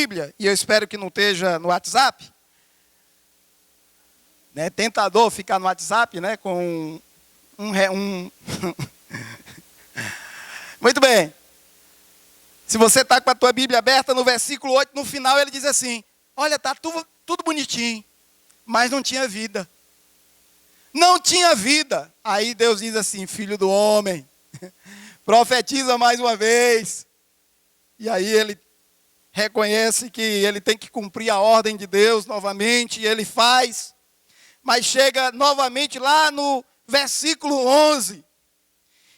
Bíblia, e eu espero que não esteja no WhatsApp, né? Tentador ficar no WhatsApp, né? Com Muito bem. Se você está com a tua Bíblia aberta, no versículo 8, no final ele diz assim: olha, está tudo bonitinho, mas não tinha vida. Não tinha vida. Aí Deus diz assim: filho do homem, profetiza mais uma vez. E aí ele reconhece que ele tem que cumprir a ordem de Deus novamente, e ele faz. Mas chega novamente lá no versículo 11.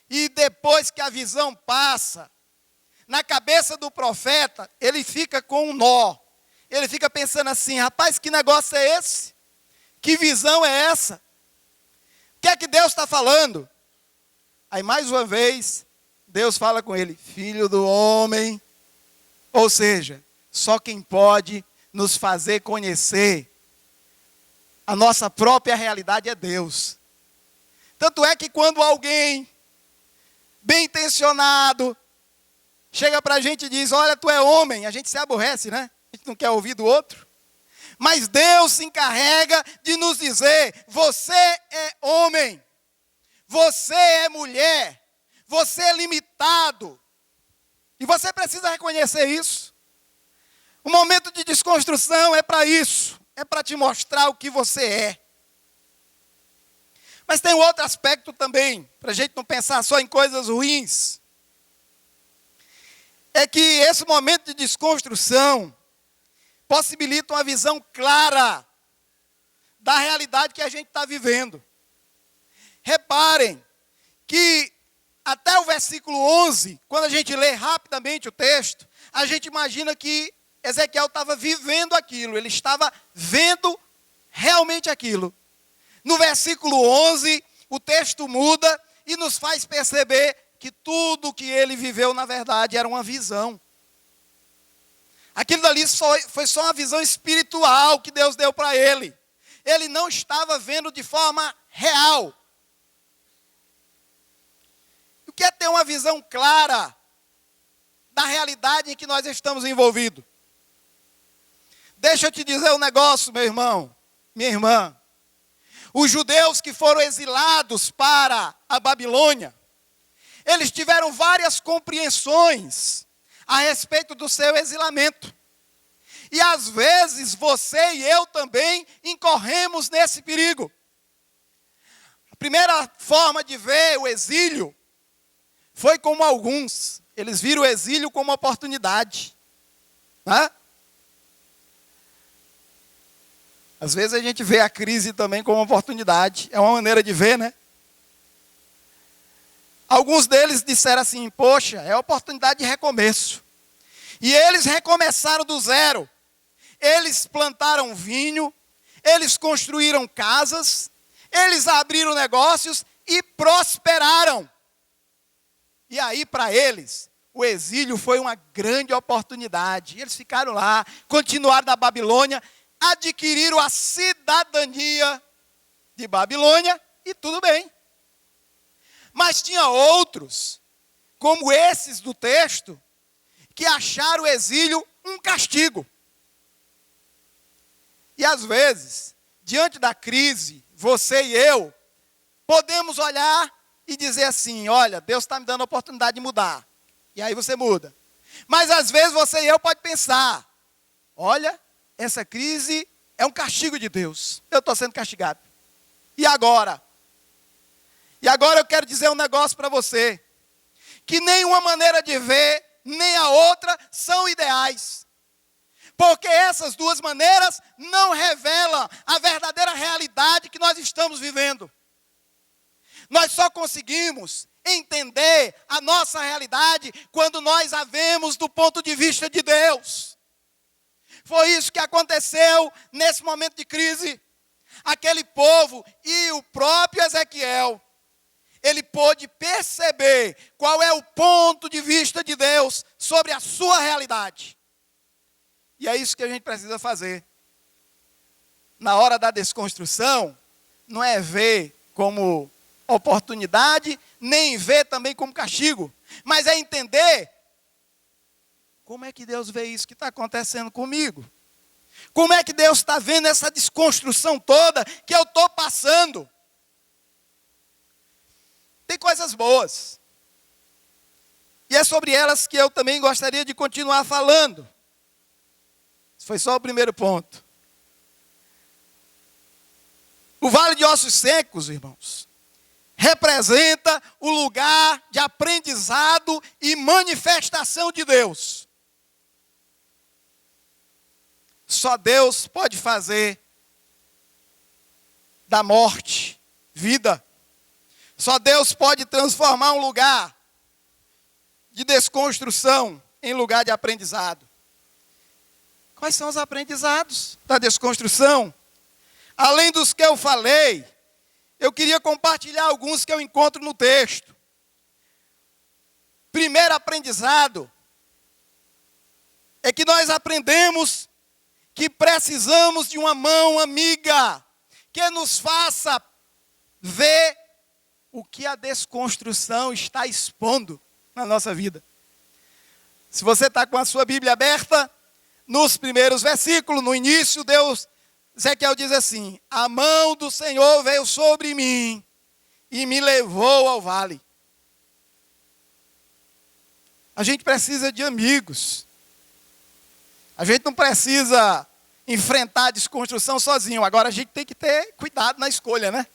E depois que a visão passa, na cabeça do profeta, ele fica com um nó. Ele fica pensando assim: rapaz, que negócio é esse? Que visão é essa? O que é que Deus está falando? Aí mais uma vez, Deus fala com ele: filho do homem. Ou seja, só quem pode nos fazer conhecer a nossa própria realidade é Deus. Tanto é que quando alguém bem intencionado chega para a gente e diz: olha, tu é homem, a gente se aborrece, né? A gente não quer ouvir do outro. Mas Deus se encarrega de nos dizer: você é homem, você é mulher, você é limitado. E você precisa reconhecer isso. O momento de desconstrução é para isso. É para te mostrar o que você é. Mas tem um outro aspecto também, para a gente não pensar só em coisas ruins. É que esse momento de desconstrução possibilita uma visão clara da realidade que a gente está vivendo. Reparem que até o versículo 11, quando a gente lê rapidamente o texto, a gente imagina que Ezequiel estava vivendo aquilo, ele estava vendo realmente aquilo. No versículo 11, o texto muda e nos faz perceber que tudo que ele viveu, na verdade, era uma visão. Aquilo dali foi só uma visão espiritual que Deus deu para ele. Ele não estava vendo de forma real. O que é ter uma visão clara da realidade em que nós estamos envolvidos? Deixa eu te dizer um negócio, meu irmão, minha irmã. Os judeus que foram exilados para a Babilônia, eles tiveram várias compreensões a respeito do seu exilamento. E às vezes você e eu também incorremos nesse perigo. A primeira forma de ver o exílio foi como alguns. Eles viram o exílio como uma oportunidade. Né? Às vezes a gente vê a crise também como uma oportunidade. É uma maneira de ver, né? Alguns deles disseram assim: poxa, é oportunidade de recomeço. E eles recomeçaram do zero. Eles plantaram vinho, eles construíram casas, eles abriram negócios e prosperaram. E aí, para eles, o exílio foi uma grande oportunidade. Eles ficaram lá, continuaram na Babilônia, adquiriram a cidadania de Babilônia e tudo bem. Mas tinha outros, como esses do texto, que acharam o exílio um castigo. E às vezes, diante da crise, você e eu podemos olhar e dizer assim: olha, Deus está me dando a oportunidade de mudar. E aí você muda. Mas às vezes você e eu pode pensar: olha, essa crise é um castigo de Deus. Eu estou sendo castigado. E agora? E agora eu quero dizer um negócio para você. Que nenhuma maneira de ver, nem a outra, são ideais. Porque essas duas maneiras não revelam a verdadeira realidade que nós estamos vivendo. Nós só conseguimos entender a nossa realidade quando nós a vemos do ponto de vista de Deus. Foi isso que aconteceu nesse momento de crise. Aquele povo e o próprio Ezequiel, ele pôde perceber qual é o ponto de vista de Deus sobre a sua realidade. E é isso que a gente precisa fazer. Na hora da desconstrução, não é ver como oportunidade, nem ver também como castigo, mas é entender como é que Deus vê isso que está acontecendo comigo? Como é que Deus está vendo essa desconstrução toda que eu estou passando? Tem coisas boas. E é sobre elas que eu também gostaria de continuar falando. Esse foi só o primeiro ponto. O Vale de Ossos Secos, irmãos, representa o lugar de aprendizado e manifestação de Deus. Só Deus pode fazer da morte vida. Só Deus pode transformar um lugar de desconstrução em lugar de aprendizado. Quais são os aprendizados da desconstrução? Além dos que eu falei, eu queria compartilhar alguns que eu encontro no texto. Primeiro aprendizado é que nós aprendemos que precisamos de uma mão amiga que nos faça ver o que a desconstrução está expondo na nossa vida. Se você está com a sua Bíblia aberta, nos primeiros versículos, no início, Ezequiel diz assim: a mão do Senhor veio sobre mim e me levou ao vale. A gente precisa de amigos. A gente não precisa enfrentar a desconstrução sozinho. Agora a gente tem que ter cuidado na escolha, né?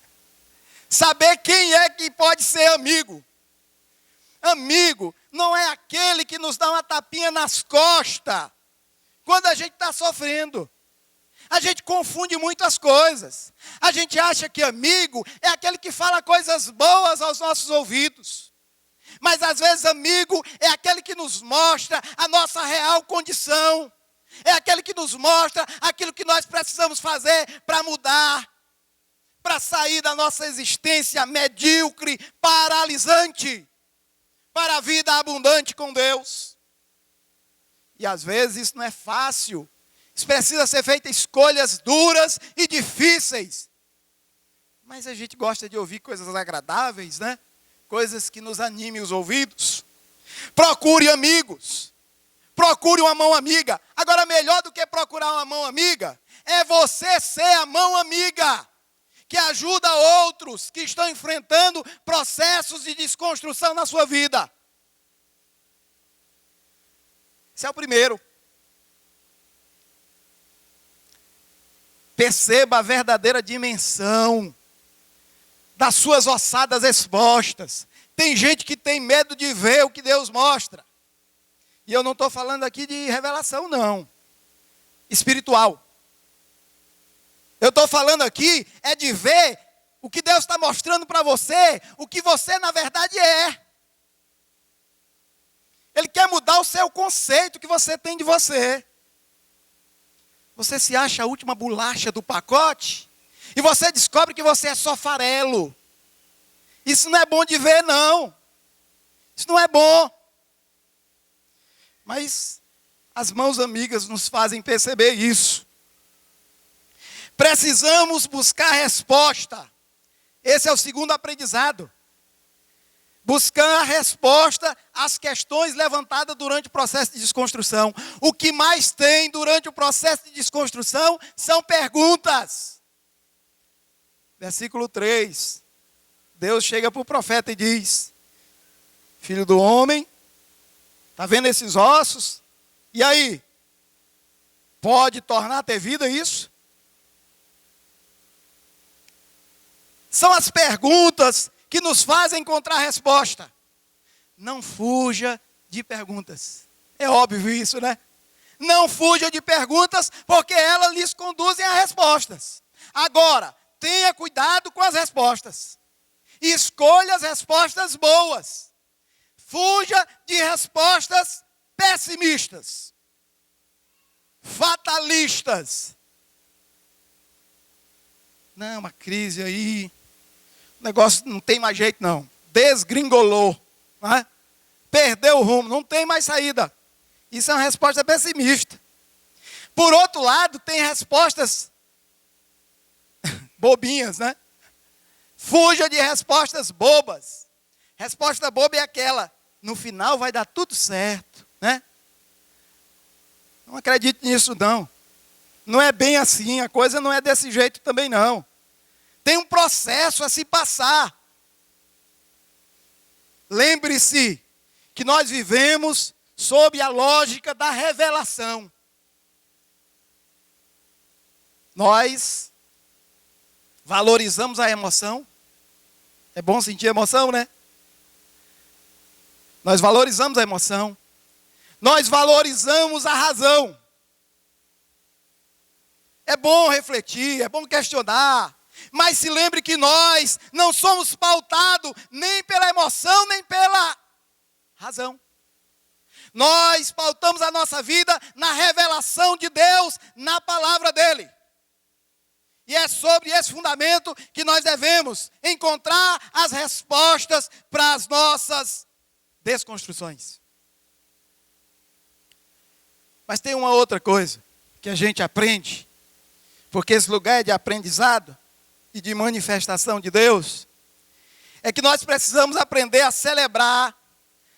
Saber quem é que pode ser amigo. Amigo não é aquele que nos dá uma tapinha nas costas quando a gente está sofrendo. A gente confunde muito as coisas. A gente acha que amigo é aquele que fala coisas boas aos nossos ouvidos. Mas às vezes amigo é aquele que nos mostra a nossa real condição. É aquele que nos mostra aquilo que nós precisamos fazer para mudar. Para sair da nossa existência medíocre, paralisante, para a vida abundante com Deus. E às vezes isso não é fácil. Isso precisa ser feito escolhas duras e difíceis. Mas a gente gosta de ouvir coisas agradáveis, né? Coisas que nos animem os ouvidos. Procure amigos. Procure uma mão amiga. Agora, melhor do que procurar uma mão amiga, é você ser a mão amiga que ajuda outros que estão enfrentando processos de desconstrução na sua vida. Esse é o primeiro. Perceba a verdadeira dimensão das suas ossadas expostas. Tem gente que tem medo de ver o que Deus mostra. E eu não estou falando aqui de revelação, não. Espiritual. Eu estou falando aqui é de ver o que Deus está mostrando para você, o que você na verdade é. Ele quer mudar o seu conceito que você tem de você. Você se acha a última bolacha do pacote e você descobre que você é só farelo. Isso não é bom de ver, não. Isso não é bom. Mas as mãos amigas nos fazem perceber isso. Precisamos buscar resposta. Esse é o segundo aprendizado. Buscar a resposta às questões levantadas durante o processo de desconstrução. O que mais tem durante o processo de desconstrução são perguntas. Versículo 3. Deus chega para o profeta e diz: filho do homem, está vendo esses ossos? E aí? Pode tornar a ter vida isso? São as perguntas que nos fazem encontrar resposta. Não fuja de perguntas. É óbvio isso, né? Não fuja de perguntas, porque elas lhes conduzem a respostas. Agora, tenha cuidado com as respostas. Escolha as respostas boas. Fuja de respostas pessimistas, fatalistas. Não, uma crise aí, o negócio não tem mais jeito não. Desgringolou, né? Perdeu o rumo, não tem mais saída. Isso é uma resposta pessimista. Por outro lado, tem respostas bobinhas, né? Fuja de respostas bobas. Resposta boba é aquela: no final vai dar tudo certo, né? Não acredite nisso, não. Não é bem assim, a coisa não é desse jeito também, não. Tem um processo a se passar. Lembre-se que nós vivemos sob a lógica da revelação. Nós valorizamos a emoção. É bom sentir emoção, né? Nós valorizamos a emoção. Nós valorizamos a razão. É bom refletir, é bom questionar. Mas se lembre que nós não somos pautados nem pela emoção, nem pela razão. Nós pautamos a nossa vida na revelação de Deus, na palavra dele. E é sobre esse fundamento que nós devemos encontrar as respostas para as nossas desconstruções. Mas tem uma outra coisa que a gente aprende, porque esse lugar é de aprendizado e de manifestação de Deus, é que nós precisamos aprender a celebrar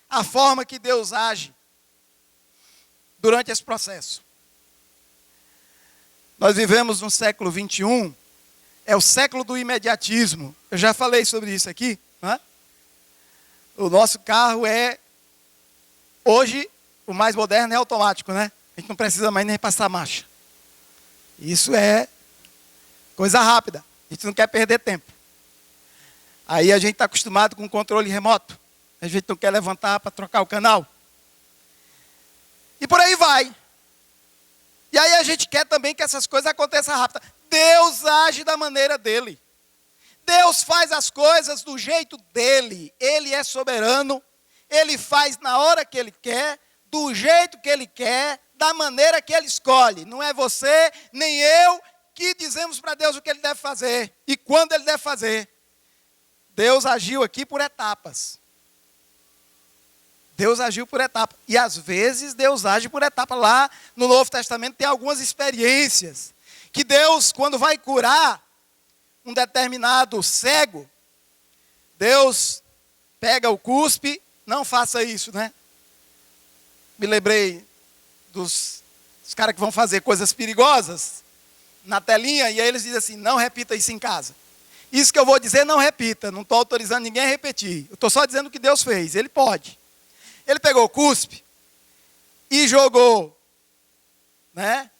a forma que Deus age durante esse processo. Nós vivemos no século 21, é o século do imediatismo. Eu já falei sobre isso aqui, né? O nosso carro hoje, o mais moderno é automático, né? A gente não precisa mais nem passar marcha. Isso é coisa rápida, a gente não quer perder tempo. Aí a gente está acostumado com o controle remoto, a gente não quer levantar para trocar o canal. E por aí vai. E aí a gente quer também que essas coisas aconteçam rápido. Deus age da maneira dele. Deus faz as coisas do jeito dele. Ele é soberano. Ele faz na hora que ele quer, do jeito que ele quer, da maneira que ele escolhe. Não é você, nem eu, que dizemos para Deus o que ele deve fazer e quando ele deve fazer. Deus agiu aqui por etapas. Deus agiu por etapa. E às vezes Deus age por etapa. Lá no Novo Testamento tem algumas experiências. Que Deus, quando vai curar um determinado cego, Deus pega o cuspe. Não faça isso, né? Me lembrei dos caras que vão fazer coisas perigosas na telinha. E aí eles dizem assim, não repita isso em casa. Isso que eu vou dizer, não repita. Não estou autorizando ninguém a repetir. Eu estou só dizendo o que Deus fez. Ele pode. Ele pegou o cuspe e jogou, né,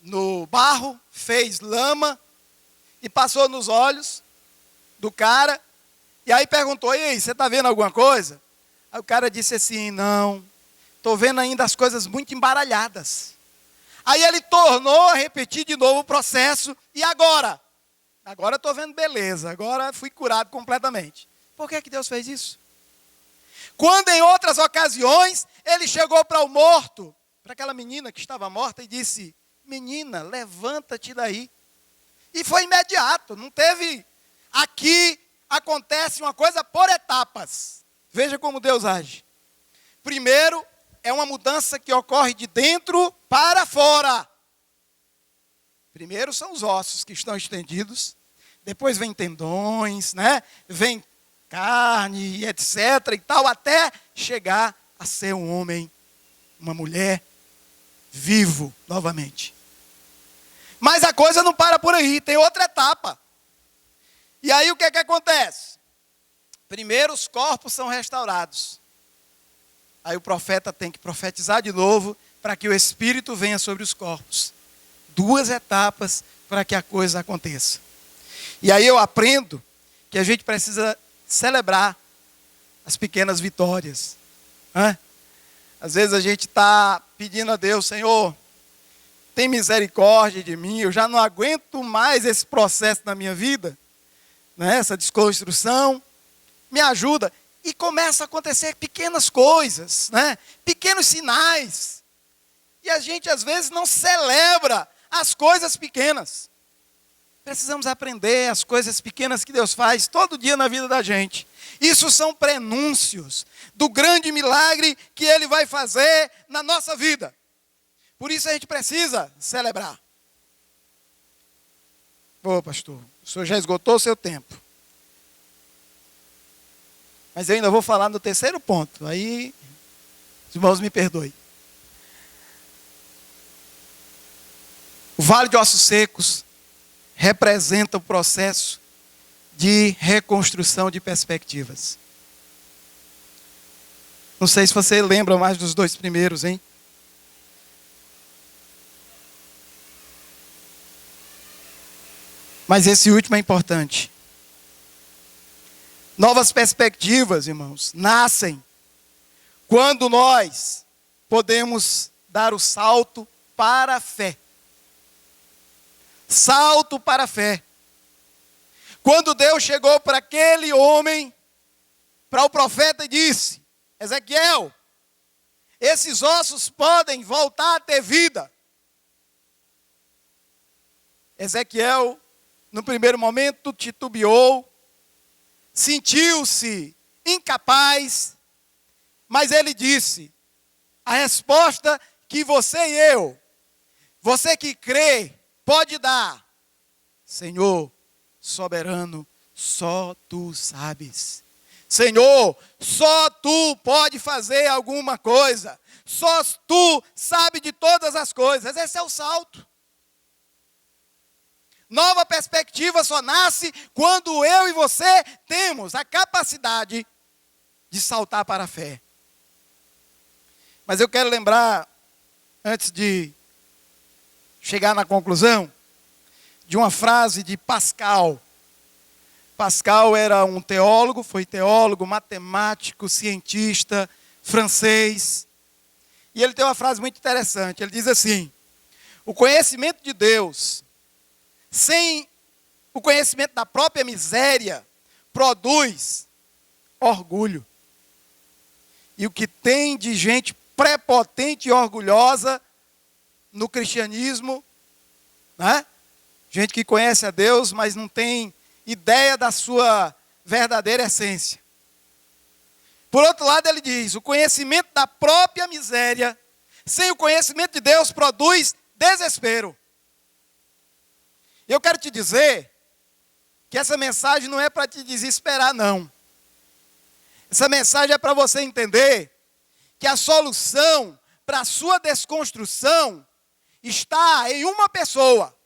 no barro, fez lama e passou nos olhos do cara. E aí perguntou, e aí, você está vendo alguma coisa? Aí o cara disse assim, não, estou vendo ainda as coisas muito embaralhadas. Aí ele tornou a repetir de novo o processo. E agora? Agora estou vendo beleza, agora fui curado completamente. Por que Deus fez isso? Quando em outras ocasiões, ele chegou para o morto, para aquela menina que estava morta e disse, menina, levanta-te daí. E foi imediato, não teve, aqui acontece uma coisa por etapas. Veja como Deus age. Primeiro, é uma mudança que ocorre de dentro para fora. Primeiro são os ossos que estão estendidos, depois vem tendões, né? Vem carne, etc. e tal, até chegar a ser um homem, uma mulher, vivo novamente. Mas a coisa não para por aí, tem outra etapa. E aí o que é que acontece? Primeiro os corpos são restaurados. Aí o profeta tem que profetizar de novo, para que o Espírito venha sobre os corpos. 2 etapas para que a coisa aconteça. E aí eu aprendo que a gente precisa celebrar as pequenas vitórias. Às vezes a gente está pedindo a Deus, Senhor, tem misericórdia de mim, eu já não aguento mais esse processo na minha vida, né? Essa desconstrução, me ajuda. E começa a acontecer pequenas coisas, né? Pequenos sinais. E a gente às vezes não celebra as coisas pequenas. Precisamos aprender as coisas pequenas que Deus faz todo dia na vida da gente. Isso são prenúncios do grande milagre que Ele vai fazer na nossa vida. Por isso a gente precisa celebrar. Ô pastor, o senhor já esgotou o seu tempo. Mas eu ainda vou falar no terceiro ponto. Aí, os irmãos me perdoem. Vale de Ossos Secos representa o processo de reconstrução de perspectivas. Não sei se você lembra mais dos dois primeiros, hein? Mas esse último é importante. Novas perspectivas, irmãos, nascem quando nós podemos dar o salto para a fé. Salto para a fé. Quando Deus chegou para aquele homem, para o profeta e disse: Ezequiel, esses ossos podem voltar a ter vida. Ezequiel, no primeiro momento, titubeou, sentiu-se incapaz, mas ele disse: a resposta que você e eu, você que crê, pode dar: Senhor soberano, só tu sabes. Senhor, só tu pode fazer alguma coisa. Só tu sabe de todas as coisas. Esse é o salto. Nova perspectiva só nasce quando eu e você temos a capacidade de saltar para a fé. Mas eu quero lembrar, antes de chegar na conclusão, de uma frase de Pascal. Pascal era um teólogo, foi teólogo, matemático, cientista, francês. E ele tem uma frase muito interessante. Ele diz assim: o conhecimento de Deus, sem o conhecimento da própria miséria, produz orgulho. E o que tem de gente prepotente e orgulhosa no cristianismo, né? Gente que conhece a Deus, mas não tem ideia da sua verdadeira essência. Por outro lado, ele diz: o conhecimento da própria miséria, sem o conhecimento de Deus, produz desespero. Eu quero te dizer que essa mensagem não é para te desesperar, não. Essa mensagem é para você entender que a solução para a sua desconstrução está em uma pessoa.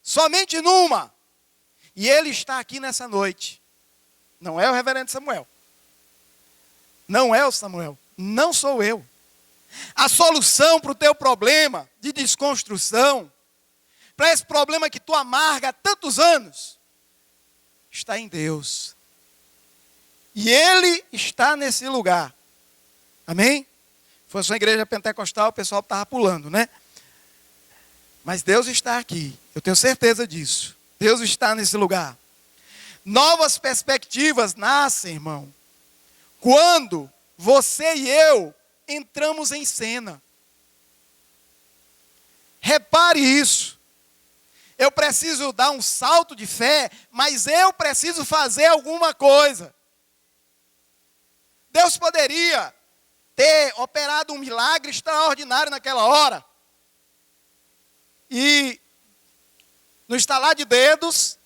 Somente numa. E ele está aqui nessa noite. Não é o reverendo Samuel. Não é o Samuel. Não sou eu. A solução para o teu problema de desconstrução, para esse problema que tu amarga há tantos anos, está em Deus. E Ele está nesse lugar. Amém? Se fosse uma igreja pentecostal, o pessoal estava pulando, né? Mas Deus está aqui. Eu tenho certeza disso. Deus está nesse lugar. Novas perspectivas nascem, irmão, quando você e eu entramos em cena. Repare isso. Eu preciso dar um salto de fé, mas eu preciso fazer alguma coisa. Deus poderia ter operado um milagre extraordinário naquela hora. E no estalar de dedos,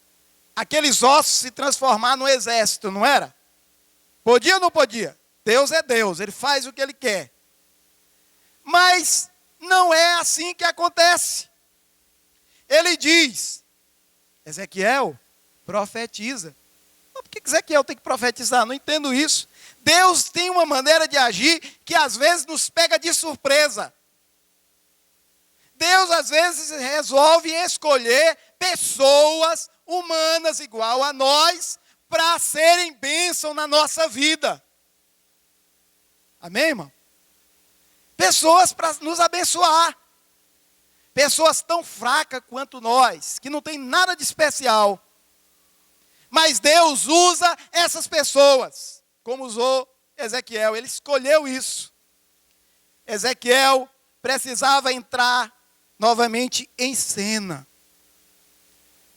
aqueles ossos se transformar no exército, não era? Podia ou não podia? Deus é Deus, Ele faz o que Ele quer. Mas não é assim que acontece. Ele diz: Ezequiel, profetiza. Mas por que Ezequiel tem que profetizar? Não entendo isso. Deus tem uma maneira de agir que às vezes nos pega de surpresa. Deus às vezes resolve escolher pessoas humanas igual a nós para serem bênção na nossa vida. Amém, irmão? Pessoas para nos abençoar. Pessoas tão fracas quanto nós, que não tem nada de especial. Mas Deus usa essas pessoas, como usou Ezequiel. Ele escolheu isso. Ezequiel precisava entrar novamente em cena.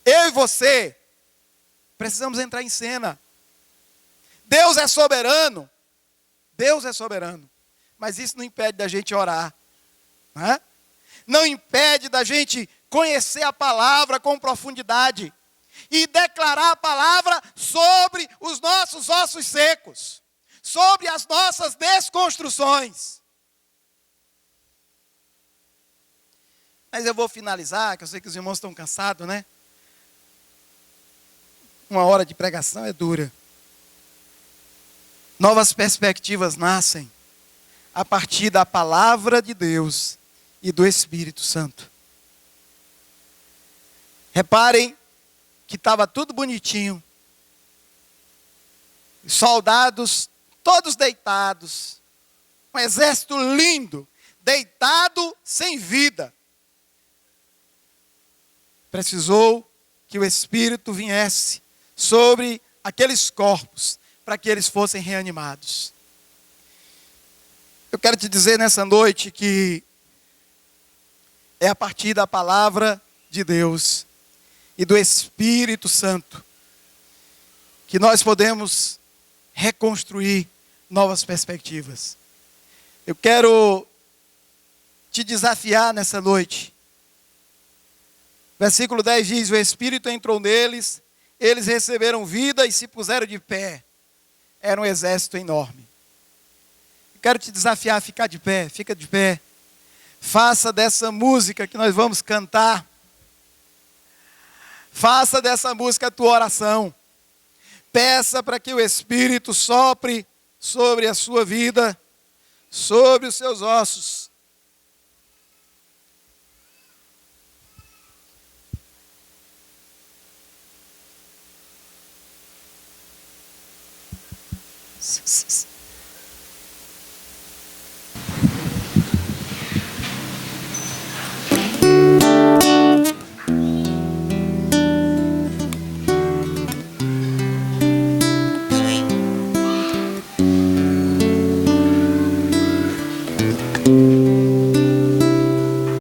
Eu e você precisamos entrar em cena. Deus é soberano. Deus é soberano. Mas isso não impede da gente orar. Né? Não impede da gente conhecer a palavra com profundidade. E declarar a palavra sobre os nossos ossos secos. Sobre as nossas desconstruções. Mas eu vou finalizar, que eu sei que os irmãos estão cansados, né? Uma hora de pregação é dura. Novas perspectivas nascem a partir da palavra de Deus e do Espírito Santo. Reparem que estava tudo bonitinho. Soldados todos deitados. Um exército lindo, deitado sem vida. Precisou que o Espírito viesse sobre aqueles corpos, para que eles fossem reanimados. Eu quero te dizer nessa noite que é a partir da palavra de Deus e do Espírito Santo que nós podemos reconstruir novas perspectivas. Eu quero te desafiar nessa noite. Versículo 10 diz: o Espírito entrou neles, eles receberam vida e se puseram de pé. Era um exército enorme. Eu quero te desafiar a ficar de pé, fica de pé. Faça dessa música que nós vamos cantar, faça dessa música a tua oração. Peça para que o Espírito sopre sobre a sua vida, sobre os seus ossos.